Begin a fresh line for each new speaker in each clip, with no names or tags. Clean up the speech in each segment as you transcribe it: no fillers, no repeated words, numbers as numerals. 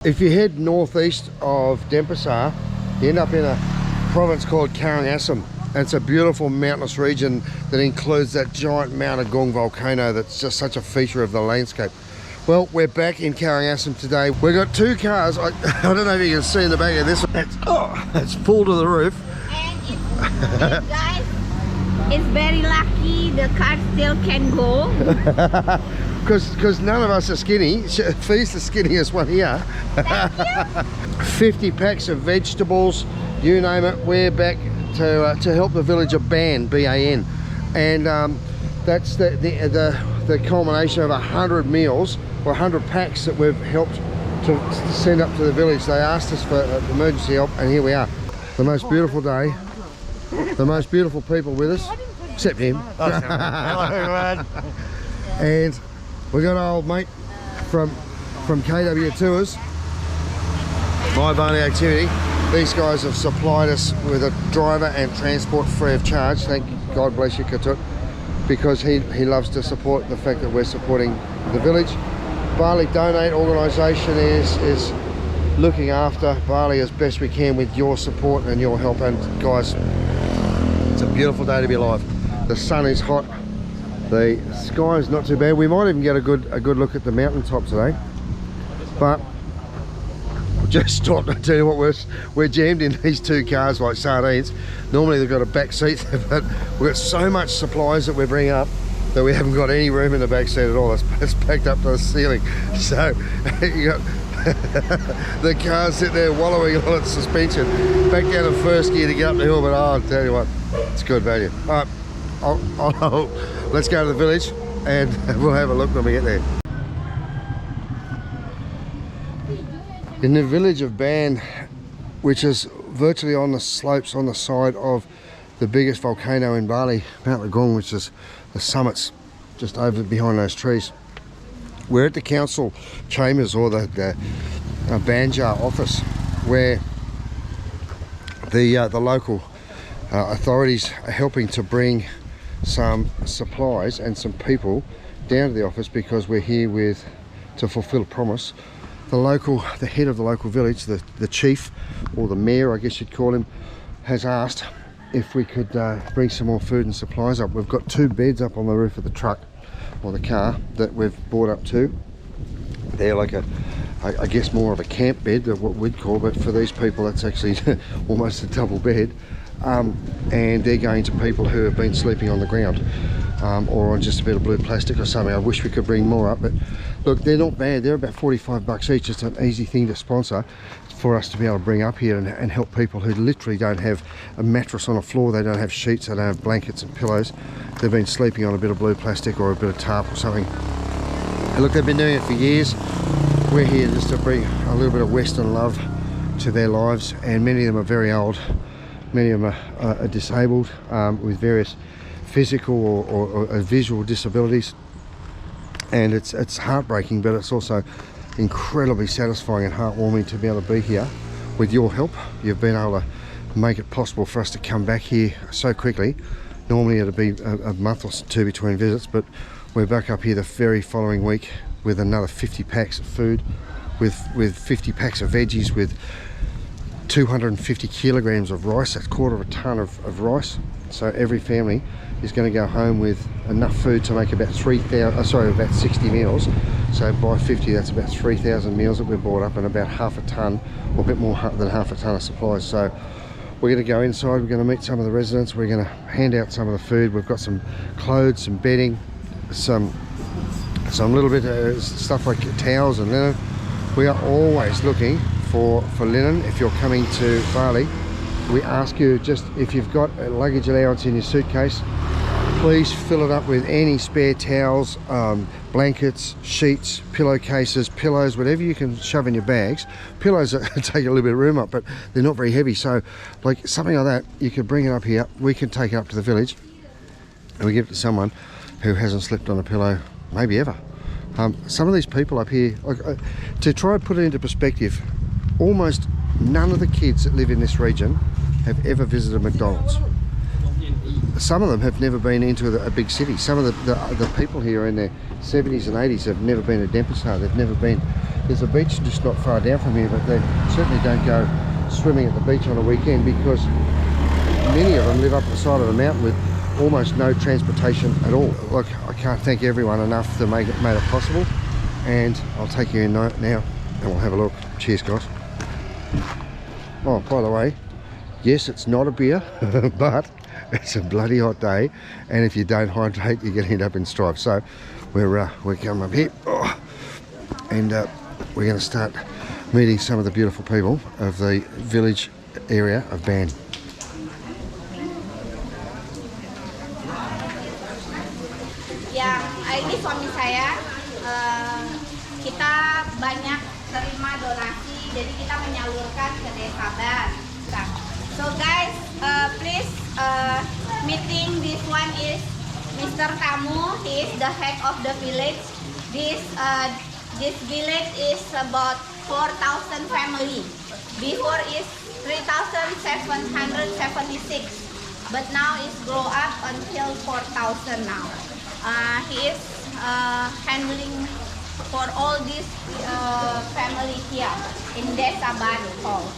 If you head northeast of Denpasar, you end up in a province called Karangasem. It's a beautiful mountainous region that includes that giant Mount Agung volcano that's just such a feature of the landscape. Well, we're back in Karangasem today. We've got two cars. I don't know if you can see in the back of this one. It's full to the roof.
And guys, it's very lucky the car still can go.
Because none of us are skinny. Fee's the skinniest one here. 50 packs of vegetables, you name it. We're back to help the village of Ban, B-A-N, and that's the culmination of 100 meals or 100 packs that we've helped to send up to the village. They asked us for emergency help, and here we are. The most beautiful day, the most beautiful people with us, except him.
Hello everyone.
And we got our old mate from KW Tours, My Bali Activity. These guys have supplied us with a driver and transport free of charge. Thank God bless you, Katut, because he loves to support the fact that we're supporting the village. Bali Donate organisation is looking after Bali as best we can with your support and your help. And guys, it's a beautiful day to be alive. The sun is hot, the sky is not too bad. We might even get a good look at the mountaintop today, but just stopped to tell you what, we're jammed in these two cars like sardines. Normally they've got a back seat, but we've got so much supplies that we're bringing up that we haven't got any room in the back seat at all. It's packed up to the ceiling. So you got the car sitting there wallowing on its suspension, back down to first gear to get up the hill. But I'll tell you what, it's good value. All right, let's go to the village and we'll have a look when we get there. In the village of Ban, which is virtually on the slopes on the side of the biggest volcano in Bali, Mount Agung, which is the summit's just over behind those trees. We're at the council chambers, or the Banjar office, where the local authorities are helping to bring some supplies and some people down to the office, because we're here to fulfill a promise. The head of the local village, the chief, or the mayor I guess you'd call him, has asked if we could bring some more food and supplies up. We've got 2 beds up on the roof of the truck or the car that we've brought up to. They're like I guess more of a camp bed than what we'd call, but for these people that's actually almost a double bed. And they're going to people who have been sleeping on the ground, or on just a bit of blue plastic or something. I wish we could bring more up, but look, they're not bad. They're about 45 bucks each. It's an easy thing to sponsor for us to be able to bring up here and help people who literally don't have a mattress on a floor. They don't have sheets, they don't have blankets and pillows. They've been sleeping on a bit of blue plastic or a bit of tarp or something. And look, they've been doing it for years. We're here just to bring a little bit of Western love to their lives, and many of them are very old. Many of them are disabled with various physical or visual disabilities, and it's heartbreaking, but it's also incredibly satisfying and heartwarming to be able to be here with your help. You've been able to make it possible for us to come back here so quickly. Normally it'd be a month or 2 between visits, but we're back up here the very following week with another 50 packs of food, with 50 packs of veggies, with 250 kilograms of rice. That's 1/4 ton of rice. So every family is going to go home with enough food to make about 60 meals. So by 50, that's about 3,000 meals that we've bought up, and about half a ton, or a bit more than half a ton of supplies. So we're going to go inside, we're going to meet some of the residents, we're going to hand out some of the food. We've got some clothes, some bedding, some little bit of stuff like towels and linen. We are always looking for linen. If you're coming to Bali, we ask you, just if you've got a luggage allowance in your suitcase, please fill it up with any spare towels, blankets, sheets, pillowcases, pillows, whatever you can shove in your bags. Pillows take a little bit of room up, but they're not very heavy, so like something like that, you could bring it up here. We can take it up to the village and we give it to someone who hasn't slept on a pillow maybe ever. Some of these people up here, to try and put it into perspective, almost none of the kids that live in this region have ever visited McDonald's. Some of them have never been into a big city. Some of the people here in their 70s and 80s have never been to Denpasar. They've never been There's a beach just not far down from here, but they certainly don't go swimming at the beach on a weekend because many of them live up the side of the mountain with almost no transportation at all. Look, I can't thank everyone enough to make it possible, and I'll take you in now and we'll have a look. Cheers, guys. Oh, by the way, yes, it's not a beer, but it's a bloody hot day, and if you don't hydrate, you're going to end up in strife. So we're coming up here, and we're going to start meeting some of the beautiful people of the village area of Ban.
Ya, ini suami saya. Kita banyak terima donasi, jadi kita menyalurkan ke desa Ban. So guys, please meeting this one is Mr. Tamu. He is the head of the village. This village is about 4,000 family. Before is 3,776, but now it's grow up until 4,000 now. He is handling for all this family here in Desa Ban Hall.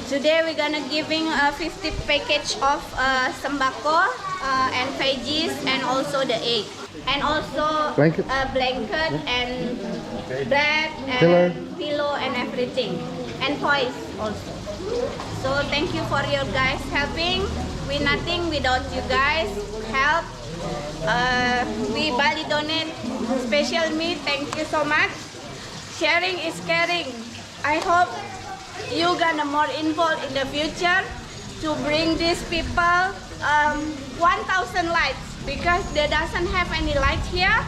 Today we're gonna giving a 50 package of sembako and veggies and also the egg and also
Blanket.
Blanket and bread and pillow and everything and toys also. So thank you for your guys helping. We nothing without you guys help. We Bali donate special meat. Thank you so much. Sharing is caring. I hope you gonna more involved in the future to bring these people 1,000 lights because they doesn't have any light here.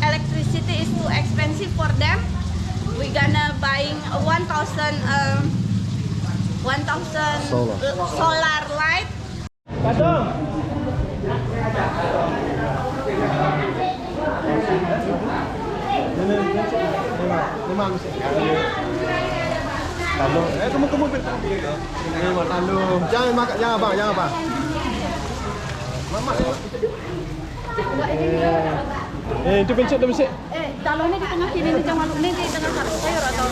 Electricity is too expensive for them. We gonna buying 1,000 solar light.
Jangan makan, jangan apa. Itu pencet.
Talonnya di tengah sini, jangan lupa di tengah sayur atau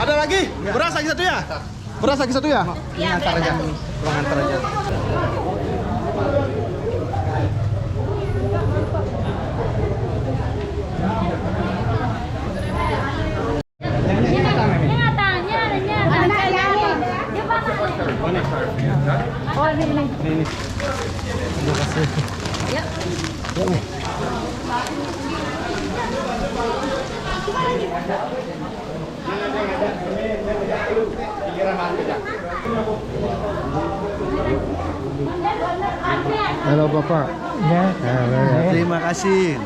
Ada lagi? Beras lagi satu ya? Beras lagi satu ya?
ya,
Antar aja. Tolong antar aja.
Oh, ini.
Terima kasih.
Yuk.
Halo Bapak.
Ya.
Ya.
Terima kasih.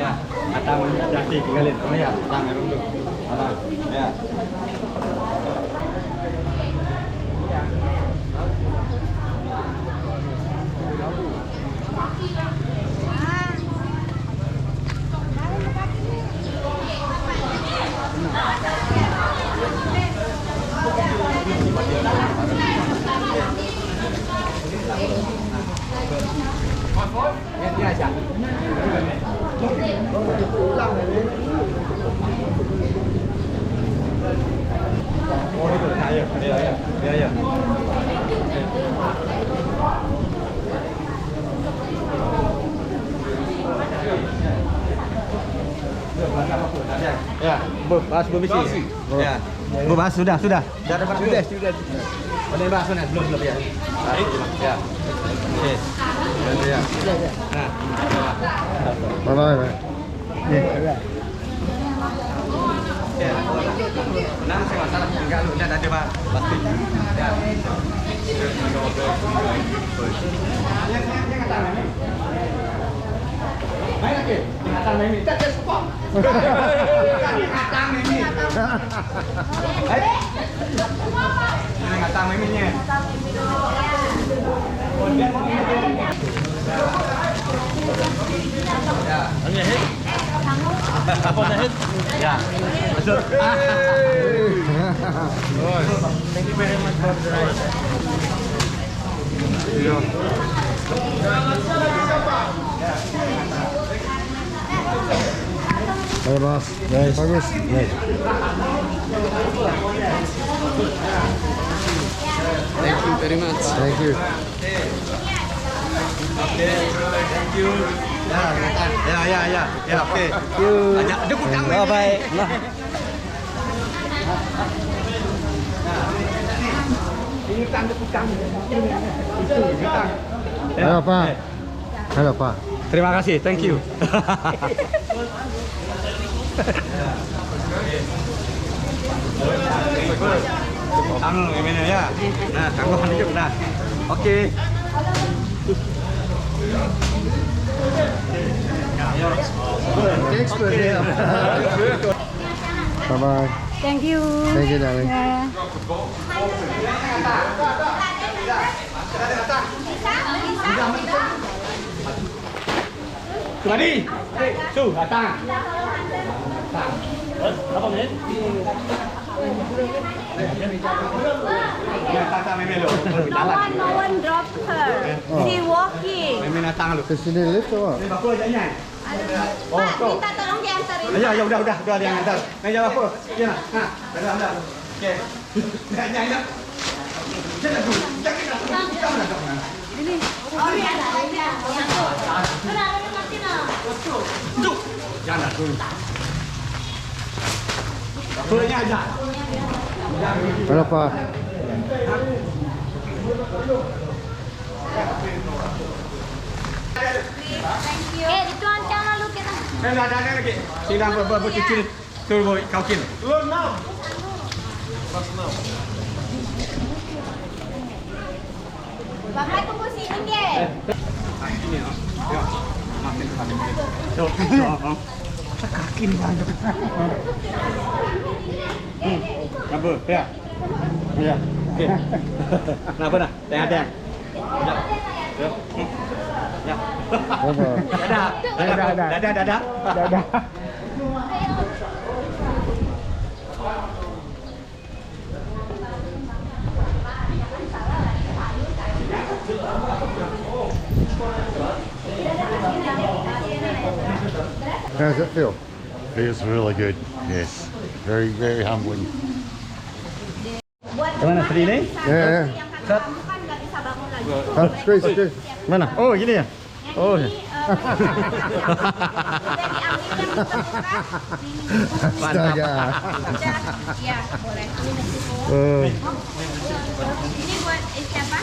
Ya, atang jati tinggalin. Oh ya, atang dulu. Atang. Ya. Oh itu ya. Ya, bahas bermisi. Ya. Bahas sudah. Sudah dapat sudah. Boleh bahas mana? Belum ya. Ya. Oke. Ya. Nah.
Bye-bye.
Ya. Tenang, saya masalah tinggal lu ada Pak. Pasti. Ya. Main lagi. Ingatan Mimi. Tak ada sepong. Ingatan Mimi. Ingatan Mimi-nya. Ya. Ini Yeah. Thank you very much for the ride.
Halo Mas, bagus.
Thank you very much.
Thank you.
Okay, thank you. Ya, oke. Thank you. Ada kudang. Bye. Ini tanda kudang.
Halo Pak. Halo Pak.
Terima kasih, thank you. Tangan gimana ya? Nah, tangguhan aja udah. Oke.
Bye bye.
Thank you.
Thank you, darling.
Kembali. Su, datang. Berapa menit? Ya, tata memelo.
No one dropped her. She walking.
Memang datang lu.
Ke sini lift atau apa?
Ini baku aja nya.
Pak, minta tolong diantarin.
Ya, udah ada yang antar. Nah, jawab apa? Ya, nah, udah. Oke. Ya. Jangan dulu. Jangan.
Ini. Oh, iya.
Jangan dulu. Bakunya aja.
Halo Pak.
Thank you. Itu ancang lalu kita.
Ada lagi. Sidang berkecil. Turbo kaukin.
Bapak tunggu sini deh.
Ini ya. Maafin kami. Kaki nih ada. Apa? Ya. Ya. Oke. Kenapa dah? Tengah. Ya. Ya. Dadah.
How does it feel?
Feels really good. Yes. Very, very humbling.
Mana seperti ini?
Ya.
Bukan nggak bisa bangun lagi.
Squeeze.
Mana? Oh, gini ya. Oh.
Astaga.
Iya, boleh. Ini buat siapa?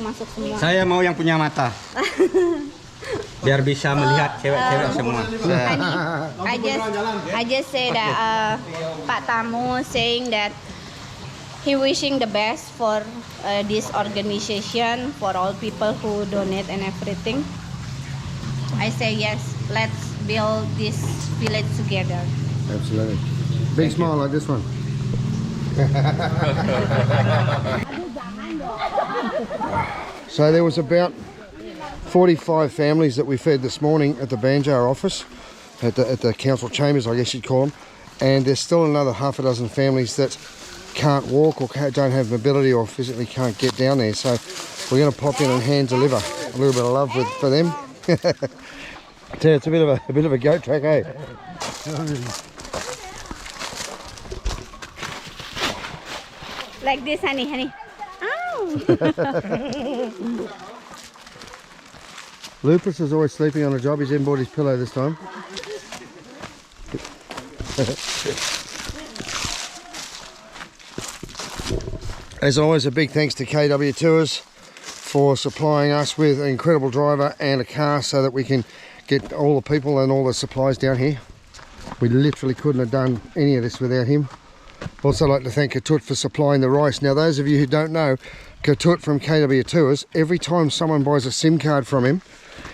Masuk semua.
Saya mau yang punya mata. Biar bisa melihat cewek-cewek semua.
I just say that Pak Tamu saying that he wishing the best for this organization, for all people who donate and everything. I say yes, let's build this village together.
Absolutely. Big smile like this one. So there was about 45 families that we fed this morning at the Banjar office, at the council chambers, I guess you'd call them, and there's still another half a dozen families that can't walk or don't have mobility or physically can't get down there. So we're going to pop in and hand deliver a little bit of love for them. It's a bit of a goat track, eh?
Like this, honey. Ow!
Lupus is always sleeping on a job. He's in bought his pillow this time. As always, a big thanks to KW Tours for supplying us with an incredible driver and a car so that we can get all the people and all the supplies down here. We literally couldn't have done any of this without him. Also like to thank Katut for supplying the rice. Now those of you who don't know, Katut from KW Tours, every time someone buys a SIM card from him,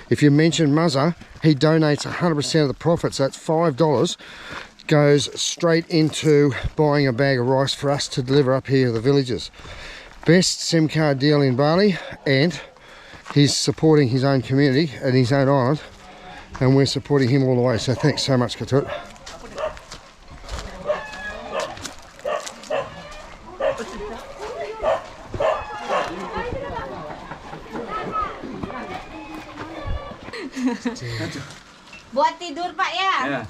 if you mention Muzza, he donates 100% of the profits. That's $5 goes straight into buying a bag of rice for us to deliver up here to the villages. Best SIM card deal in Bali, and he's supporting his own community and his own island and we're supporting him all the way. So thanks so much, Katut.
Buat tidur Pak ya?
Ya.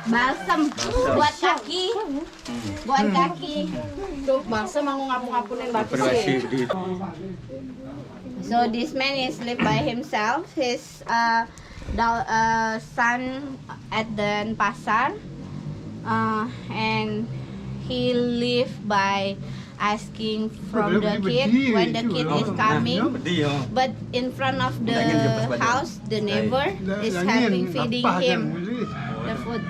Balsam buat kaki. Buat kaki.
Balsam mau ngapung-ngapunin bagus
Berbasi di
So this man is live by himself. His son at the pasar, and he live by asking from the kid when the kid is coming. But in front of the house, the neighbor is having feeding him the food.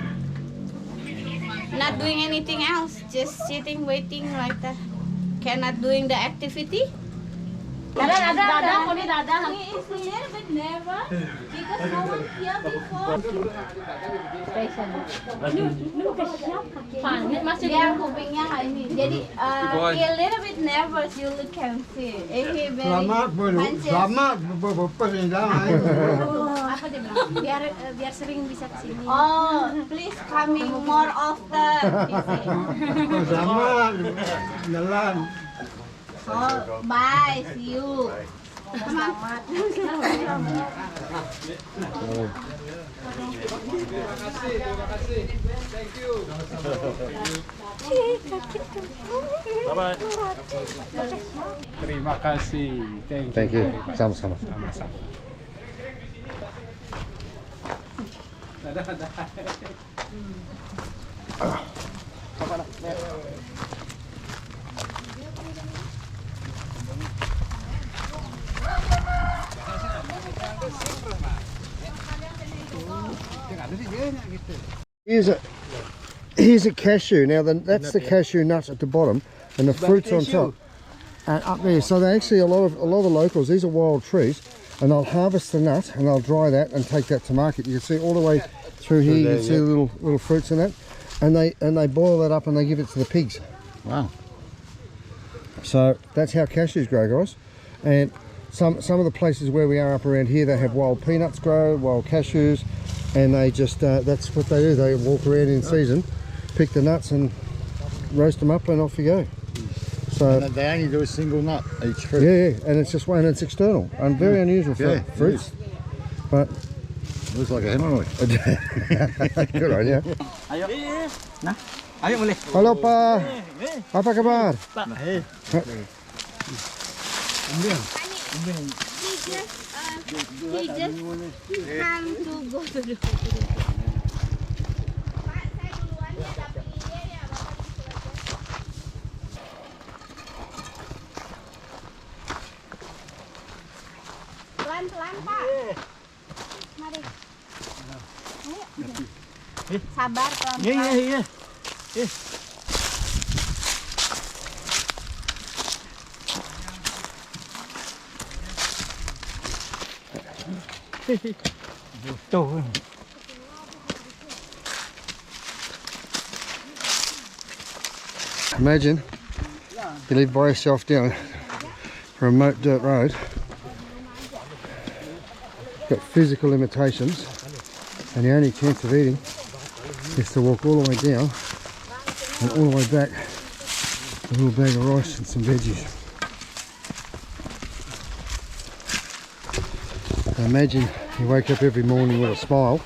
Not doing anything else, just sitting waiting like that. Cannot doing the activity.
Dadang,
He is a little bit nervous because no one here before. Dia kupingnya kayak ini. Jadi he a little bit nervous. You can see. If he very
Selamat
apa dia bilang? Biar sering bisa kesini.
Oh, please coming more often. He say.
Selamat jalan.
Oh, bye. See you. Selamat.
Terima kasih.
Thank you. Sama-sama. Here's a cashew. Now that's the cashew nuts at the bottom, and the fruits on top, and up there. So they actually a lot of the locals. These are wild trees, and they'll harvest the nut and they'll dry that and take that to market. You can see all the way through here. You can see the little fruits in that, and they boil that up and they give it to the pigs.
Wow.
So that's how cashews grow, guys. And some of the places where we are up around here, they have wild peanuts grow, wild cashews, and they just that's what they do. They walk around in season, pick the nuts and roast them up, and off you go. So
And they only do a single nut each fruit.
yeah, and it's just one, and it's external, and very unusual for
Yeah,
fruits. But
Looks like a hemorrhoid.
good on you.
Ayo. Nah, ayo boleh.
Halo Pak, apa kabar?
He just come to go to the. Pelan-pelan Pak. Mari. Ayo. Sabar pelan-pelan.
Iya. Tuh.
Imagine you live by yourself down a remote dirt road. Got physical limitations, and the only chance of eating is to walk all the way down and all the way back with a little bag of rice and some veggies. So imagine you wake up every morning with a smile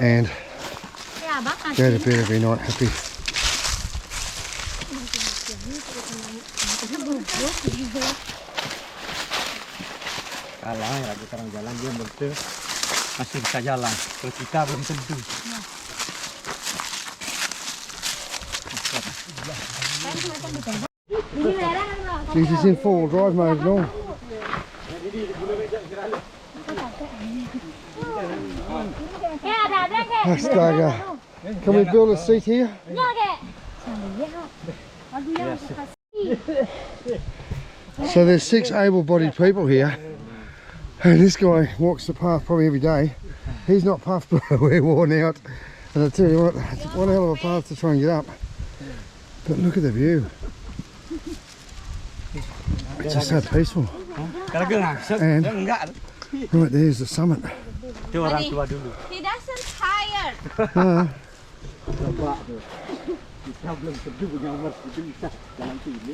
and go to bed every night happy.
Kalah ya, lagi sekarang jalan dia betul masih bisa jalan. Kalau kita belum tentu.
Jesus in four-wheel drive mode and all. Astaga. Can we build a seat here? So there's 6 able-bodied people here, and this guy walks the path probably every day. He's not puffed, but we're worn out. And I tell you what a hell of a path to try and get up. But look at the view. It's just so peaceful.
Kalau gengar,
And-
enggak.
Right, there's the summit.
Itu orang
Honey,
tua dulu.
he doesn't tired.
Ah,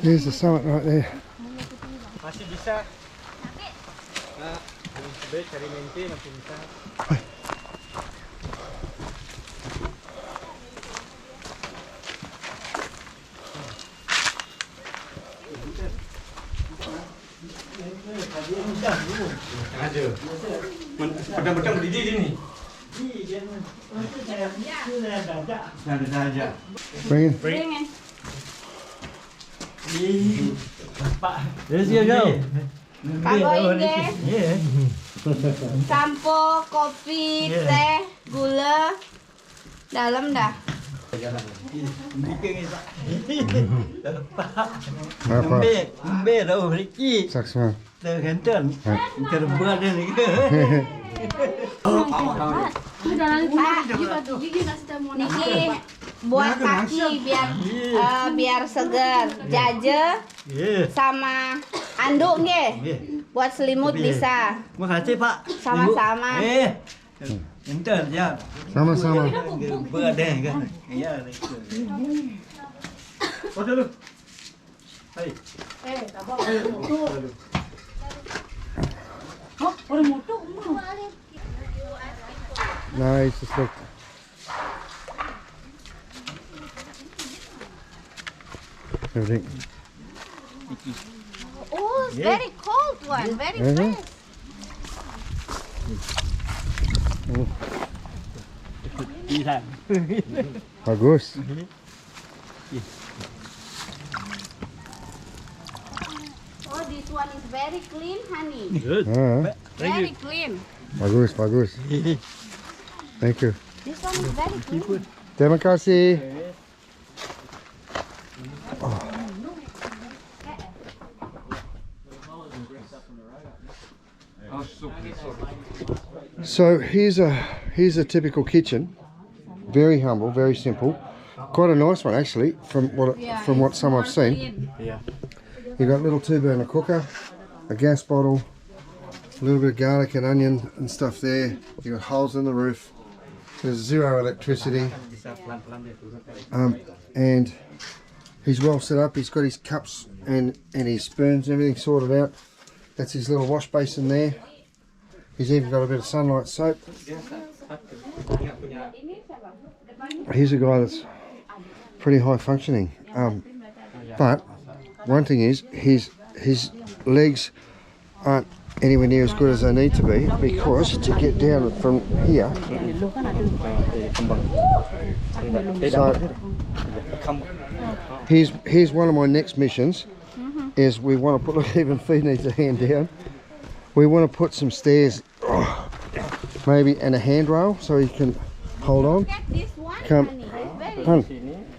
there's the summit right there.
Masih bisa. Baik cari maintain masih bisa. Ada. Pedang-pedang berdiri sini. Ada saja.
Bring in.
Bring in.
There you go.
Pagoin deh. Sampo, kopi, teh, gula. Dalam dah.
Apa?
Embe đâu Ricky.
Saksman.
Từ Khánh Trần. Từ bữa đây này.
Niki buat kaki biar segar. Jaje sama anduk nge. Buat selimut bisa.
Makasih Pak.
Sama-sama.
Khánh Trần ya.
Sama-sama.
Bữa đây kan. Iya. Có dulu. Hai.
No, he's just look. Everything.
Oh, it's very cold one. Very fresh.
Đi làm.
Bagus.
Oh, this one is very clean, honey.
Ah,
Very clean.
bagus, bagus. Thank you.
This one is very clean.
Terima kasih. So here's a typical kitchen. Very humble, very simple. Quite a nice one actually, from what some I've seen.
Yeah.
You've got a little 2-burner cooker, a gas bottle, a little bit of garlic and onion and stuff there. You've got holes in the roof. There's zero electricity. And he's well set up. He's got his cups and his spoons and everything sorted out. That's his little wash basin there. He's even got a bit of sunlight soap. Here's a guy that's pretty high functioning. But one thing is his legs aren't anywhere near as good as they need to be, because to get down from here, so here's one of my next missions. Is we want to put, look, even Feed needs a hand down. We want to put some stairs, maybe, and a handrail so he can hold on.
Look at this one,
Come.
honey. It's very
Hun,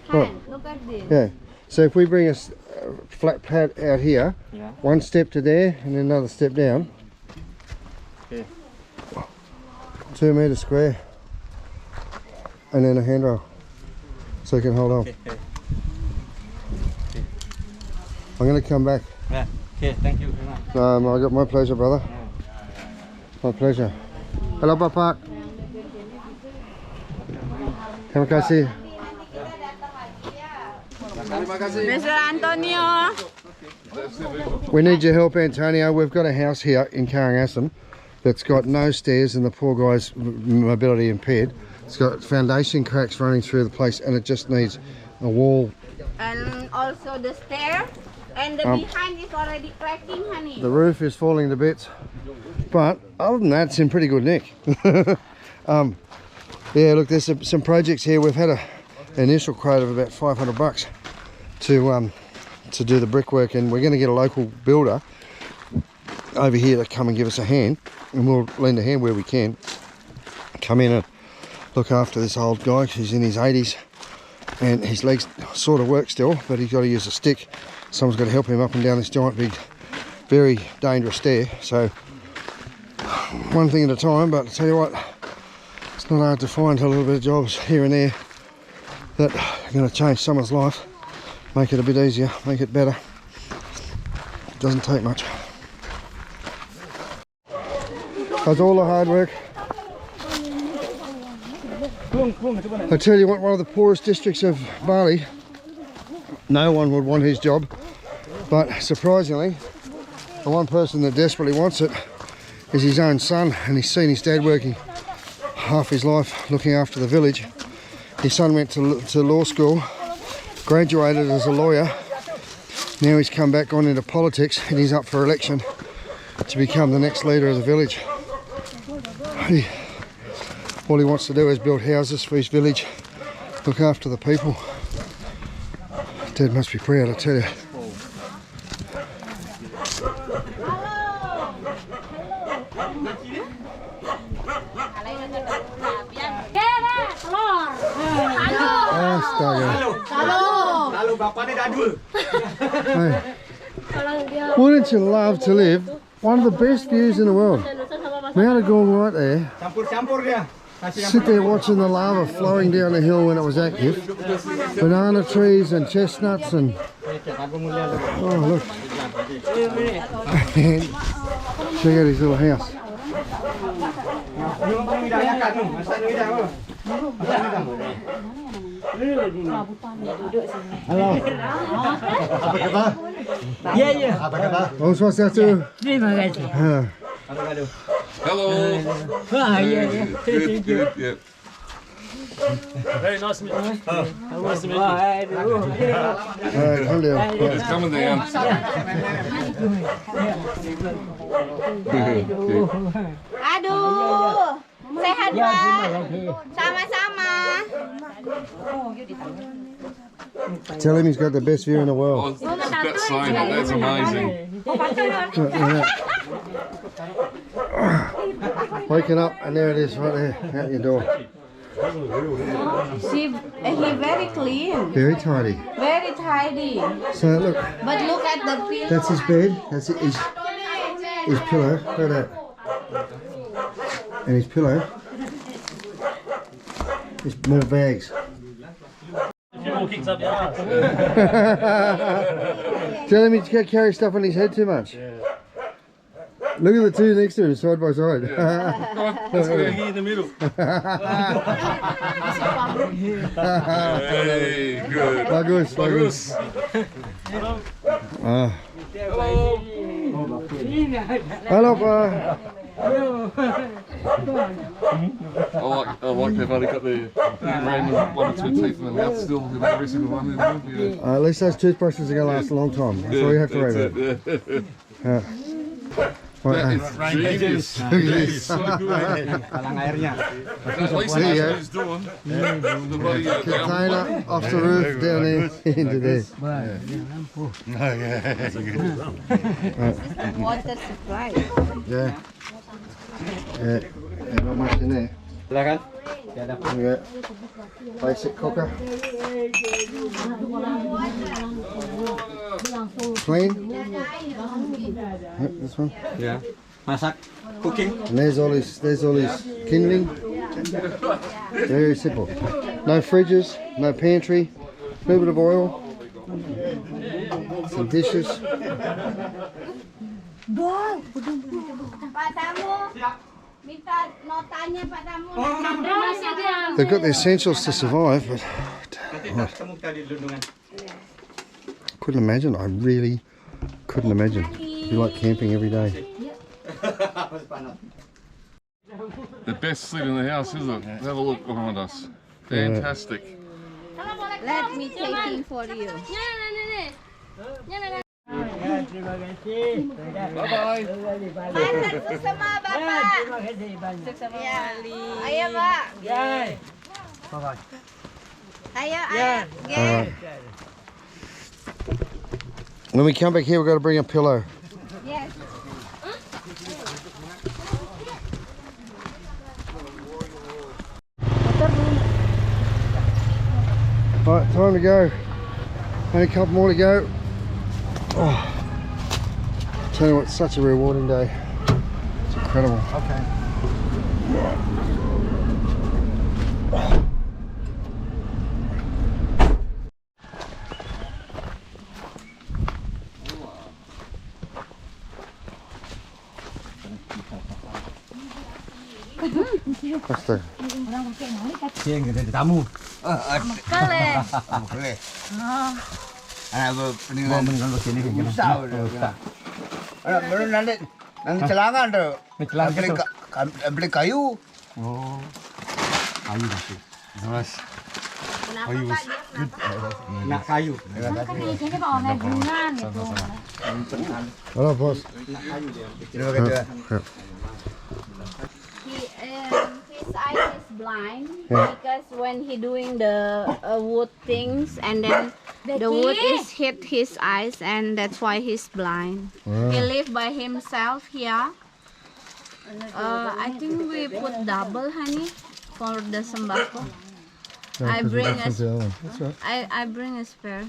fun. Look at this.
yeah. So if we bring a flat pad out here, one step to there and then another step down. 2 meters square, and then a handrail so he can hold on. I'm going to come back.
Yeah. Okay, thank you very much.
I got my pleasure, brother. My pleasure. Hello, Bapak. Terima kasih.
Mr. Antonio.
We need your help, Antonio. We've got a house here in Karangasem that's got no stairs, and the poor guy's mobility impaired. It's got foundation cracks running through the place, and it just needs a wall.
And also the stair. And the behind is already cracking, honey.
The roof is falling to bits, but other than that, it's in pretty good nick. Yeah, look, there's some projects here. We've had an initial quote of about $500 to do the brickwork, and we're going to get a local builder over here to come and give us a hand, and we'll lend a hand where we can. Come in and look after this old guy. He's in his 80s and his legs sort of work still, but he's got to use a stick. Someone's got to help him up and down this giant big, very dangerous stair. So one thing at a time, but I tell you what, it's not hard to find a little bit of jobs here and there that are going to change someone's life, make it a bit easier, make it better. It doesn't take much. Does all the hard work. I tell you what, one of the poorest districts of Bali, no one would want his job, but surprisingly, the one person that desperately wants it is his own son, and he's seen his dad working half his life looking after the village. His son went to law school, graduated as a lawyer. Now he's come back on into politics and he's up for election to become the next leader of the village. All he wants to do is build houses for his village, look after the people. Dad must be proud, I tell you.
Kalau bapak ni dah dua.
Hey, wouldn't you love to live one of the best views in the world? Mount Agung right there.
Campur-campur dia.
Sit there watching the lava flowing down the hill when it was active. Banana trees and chestnuts and... Oh, look. Check out his little house.
Halo. Apa kata?
Ya, ya.
Apa kata?
Oh, swastiastu.
Terima kasih.
Hello.
Wah, ya, ya.
Good, good, yeah.
Very nice to meet you.
Nice to meet you.
Alright, come down.
It's coming down.
Aduh, sehat
Ya, terima
Pak.
kasih.
Sama-sama.
Tell him he's got the best view in the world.
Oh, that's saying that. That's amazing.
Waking up and there it is right there out your door.
He very clean,
Very tidy.
very tidy.
So look,
But look at the pillow.
that's his bed. That's his pillow. Look at that. And his pillow. There's more bags. Tell him he's got to carry stuff on his head too much. Look at the two next to him, side by side.
Let's go here in the middle. Hey, good.
Bagus, bagus. Ah. Hello, Pa.
I like they've only got the random one or two teeth in the mouth still in every single one. Yeah.
At least those toothbrushes are going to last a long time. That's all you have to worry about.
Yeah.
Right,
That is genius.
look at this.
Talang airnya.
At least he knows what he's doing. The bloody,
Container off the roof down there into there.
No, yeah, that's good.
Water supply.
Yeah. Yeah. Not much in there.
Silakan. Ya, ada.
We got basic cooker. Clean. Yep, this one.
Ya. Masak, cooking.
And there's all his kindling. Very simple. No fridges, no pantry, a little bit of oil, some dishes.
Pak Tamu, minta notanya Pak Tamu.
They've got the essentials to survive, but
Kamu tadi lundungan.
couldn't imagine. I really couldn't imagine. You like camping every day.
the best seat in the house, isn't it? Have a look behind us. Fantastic.
Let me take him for you.
Terima kasih.
Bye-bye.
Sukses sama Bapak.
Terima kasih banyak.
Sukses sama Bali. Ayo Pak.
Ya.
Ayo, ayo.
Alright. When we come back here, we've got to bring a pillow.
Yes.
Right, time to go. Only a couple more to go. Oh. Tell you what, it's such a rewarding day. It's incredible.
Okay.
Astaga.
Cing, ada tamu.
Boleh.
Boleh. Anak meninggal begini kan.
Usah udah. Baru nanti celangan tuh. Beli kayu.
Oh. Kayu masih. Terus.
Kenapa Pak? Dia kenapa?
Nak kayu.
Kan ini Pak online bungan itu.
Halo bos.
Terima kasih.
His eye is blind because when he doing the wood things and then the wood is hit his eyes and that's why he's blind. He live by himself here. I think we put double honey for the sembako. I bring a I bring a spare.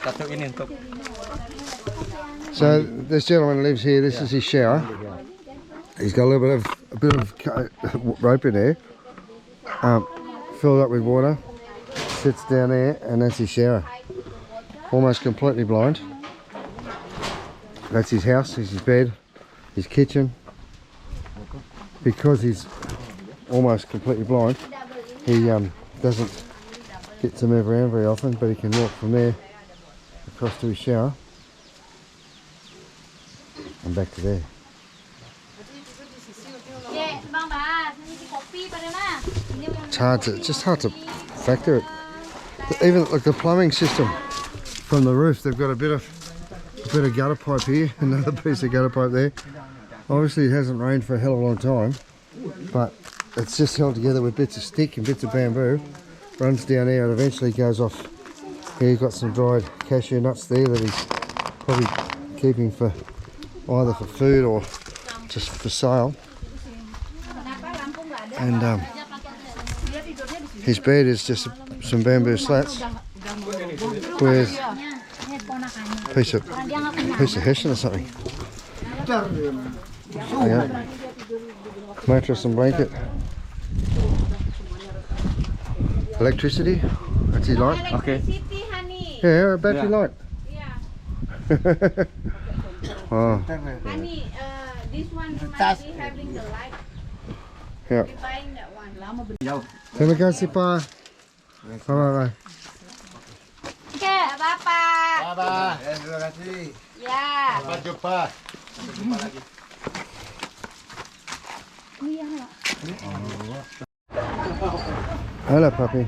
Satu ini untuk.
So this gentleman lives here. This is his shower. He's got a bit of rope in there, filled up with water. Sits down there, and that's his shower. Almost completely blind. That's his house. This is his bed, his kitchen. Because he's almost completely blind, he doesn't get to move around very often, but he can walk from there across to his shower and back to there. It's just hard to factor it. Even like the plumbing system from the roof, they've got a bit of gutter pipe here, another piece of gutter pipe there. Obviously it hasn't rained for a hell of a long time, but it's just held together with bits of stick and bits of bamboo. Runs down here and eventually goes off. Here you've got some dried cashew nuts there that he's probably keeping for either for food or just for sale. And his bed is just some bamboo slats with a piece of hessian or something. Yeah. Mattress and blanket. Electricity. That's his light.
Okay.
Electricity, honey.
Yeah, a battery light.
Yeah.
Oh.
Honey, this one you might be having the light.
Yeah.
We're buying that one.
Terima kasih Pak. Bye.
Oke, Bapak.
Abah. Terima kasih.
Ya.
Sampai jumpa.
Hello puppy.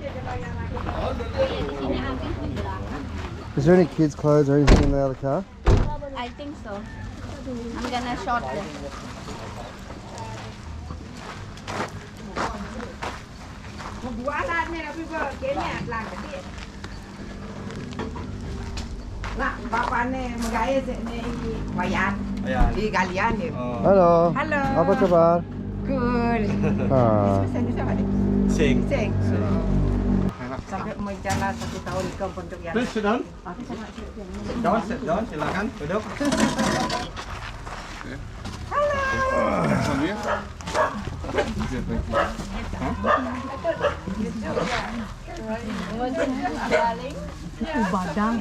Is there any kids' clothes or anything in the other car?
I think so. I'm gonna short them.
Di kalian ya.
Halo.
Halo.
Apa kabar?
Good.
Ah.
Cing.
Sampai mau jalan 1 tahun ke untuk yang.
Please sit down. Sit down, silakan duduk.
Some here? Yeah, thank you.
Badang.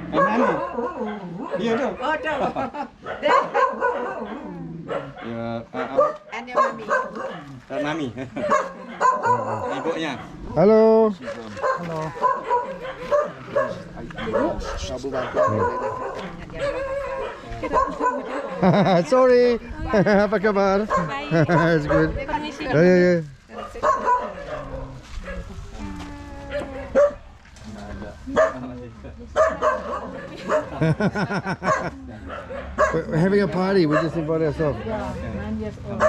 Mana? Iya dong.
Oh, dong.
Yeah,
And your mommy.
Mami. Ibunya.
Halo. Sorry. Apa kabar? It's good. Yeah. We're having a party. We just invite ourselves.
9 years old.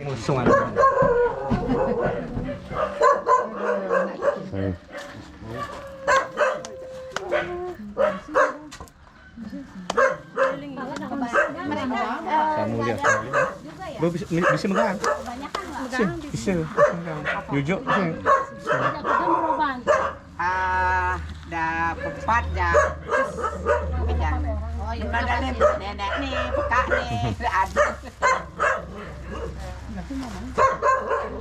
Ngusung
Sorry.
Kamu lihat. Bisa megang. Bisa. Jujur.
Dah 4 dah. Oh, ini ada nenek nih, peka nih, ada.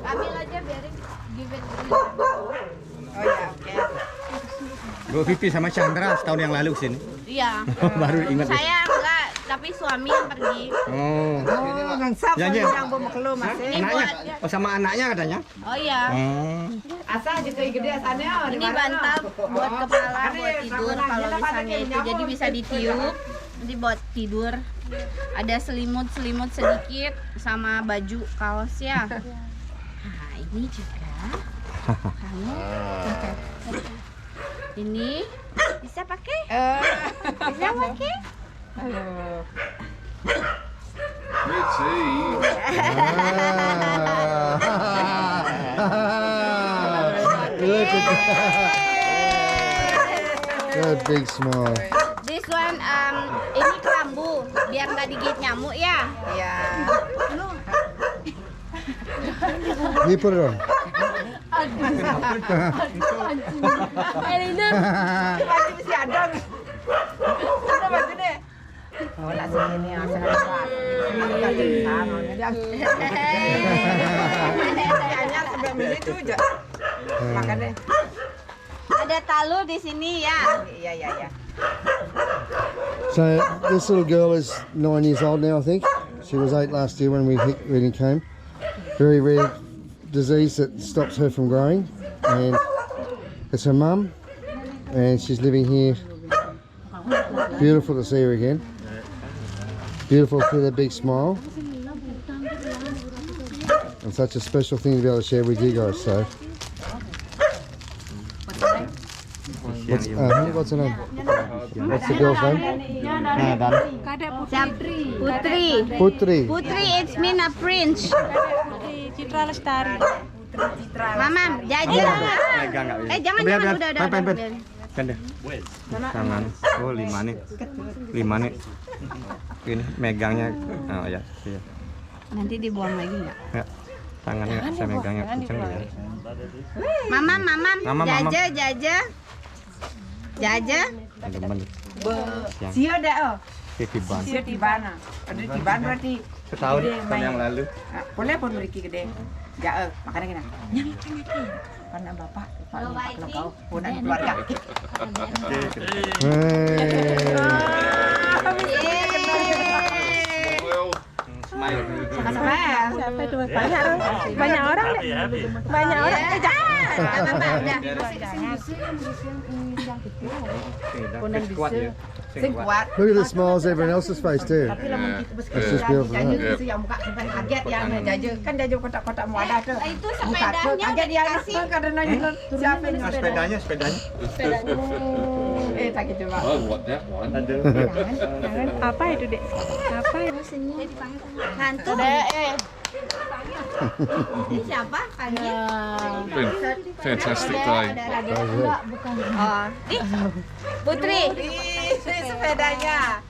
Ambil aja biarin give it.
Oh ya, oke.
Bu Vivi sama Chandra setahun yang lalu sini.
Iya.
Baru ingat.
Saya enggak, tapi suami suami yang pergi.
Oh.
Ngangsap
Janji.
yang bawa makhluk masih.
Anaknya? Oh, sama anaknya katanya?
Oh iya.
Asal juga gede asalnya.
Ini bantal buat kepala, buat tidur kalau misalnya itu. Jadi bisa ditiup, nanti buat tidur. Ada selimut sedikit sama baju kaos ya. Nah ini juga. Kamu. Ini bisa pakai? Bisa pakai?
Richie.
Look at that big smile.
This one, ini kelambu, biar nggak digigit nyamuk ya.
Ya.
You put it on.
Elina.
Baju mesti ada. Ada baju nih. Oh, nak sini asal ada. Hanya sebelum itu aja. Makannya.
Ada talu di sini ya.
Iya.
So this little girl is 9 years old now, I think. She was 8 last year when we came. Very rare disease that stops her from growing, and it's her mum, and she's living here. Beautiful to see her again. Beautiful with a big smile, and such a special thing to be able to share with you guys. So, what's her name? What's the girl's name? Putri.
Putri, it's mean a prince.
Citra Lestari.
Mamam, jajan. Jangan, udah.
Kan deh. Tangan. Oh, 5 nih. 5 nih. Ini megangnya. Oh ya, iya.
Nanti dibuang lagi nggak?
Ya. Tangannya saya megangnya kenceng ya.
Mamam,
Mamam.
Jaja.
Teman.
Sio dah.
Tiban.
Sio tiban. Ada tiban berarti.
Setahun yang lalu.
Boleh pun beri gede. Ja, makannya gini. Karena bapak, kalau kau punya keluarga. Sama-sama.
Banyak orang deh. Banyak orang.
Kuat ya.
Sing kuat.
Look at the smiles on everyone else's face too.
Tapi lama kita
It's just beautiful.
jajan
Isn't it?
itu yang muka sampai kaget ya jajan kan jajan kotak-kotak mau ada tuh.
Itu
Muka tuh
sepedanya
kaget dia
dikasih.
kadang nanya siapa ini
Sepedanya.
sakit coba.
I want that one.
Apa itu, Dek? Apa itu?
Hantu. Ini siapa? Panggil.
Been fantastic day.
Oh, Putri.
Sepedanya.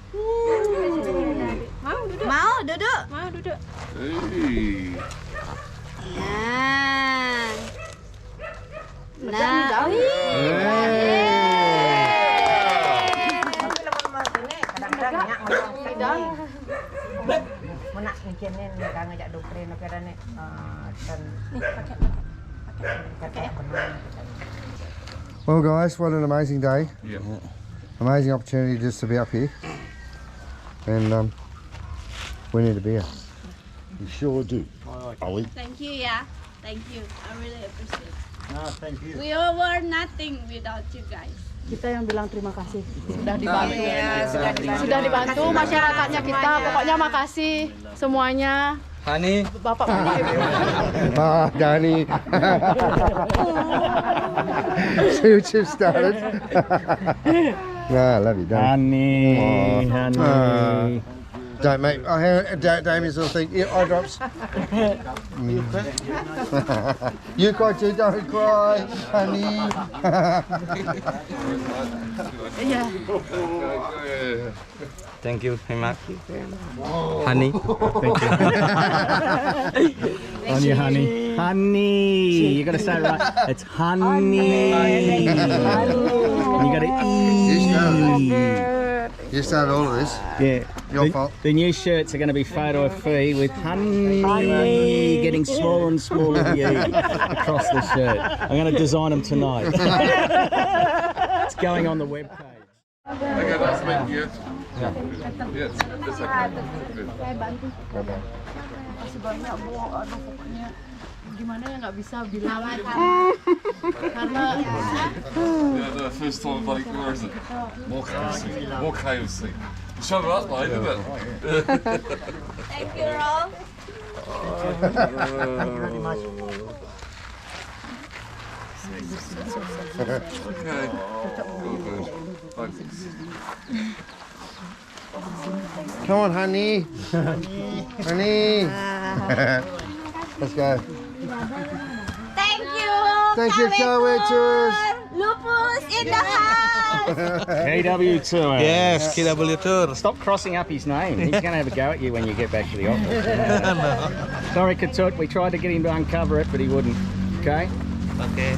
Mau duduk?
Hey.
Nah.
Menak mungkinin mereka ngajak doktrin tapi ada nih dan
Well, guys, what an amazing day!
Yeah.
Amazing opportunity just to be up here, and we need a beer.
You sure do. Ollie.
Thank you ya. Thank you. I really appreciate.
Thank you.
We were nothing without you guys.
Kita yang bilang terima kasih. Sudah dibantu. Sudah dibantu masyarakatnya kita. Pokoknya makasih semuanya.
Hani.
Bapak Pani.
Danny. See what you've started. I love you, Danny.
Hani.
Don't make Damien's little thing. Eye drops. You cry too. Don't cry, honey.
Thank you very much. Honey. Thank you. Honey. You gotta say it right. It's honey. You gotta eat.
You started all of this.
Yeah.
Your fault.
The new shirts are going to be photo free with honey getting smaller and smaller for you across the shirt. I'm going to design them tonight. It's going on the webpage.
Okay, nice meeting you. Yes, that's okay. Good.
Makasih banyak Bu. Aduh pokoknya gimana ya nggak bisa bilang karena
Yeah, the first time Bali, where is it? More KFC. More KFC. Shut it up, mate, isn't it?
Thank you, Rob.
Thank you very much.
Okay. Good. Thanks.
Come on, honey. Honey. Let's go.
Thank you.
Thank you, Kawe Tours.
Lupus in the house.
KW Tour.
Yes, KW Tour.
Stop crossing up his name. He's going to have a go at you when you get back to the office. Sorry, Katut. We tried to get him to uncover it, but he wouldn't. Okay?
Okay.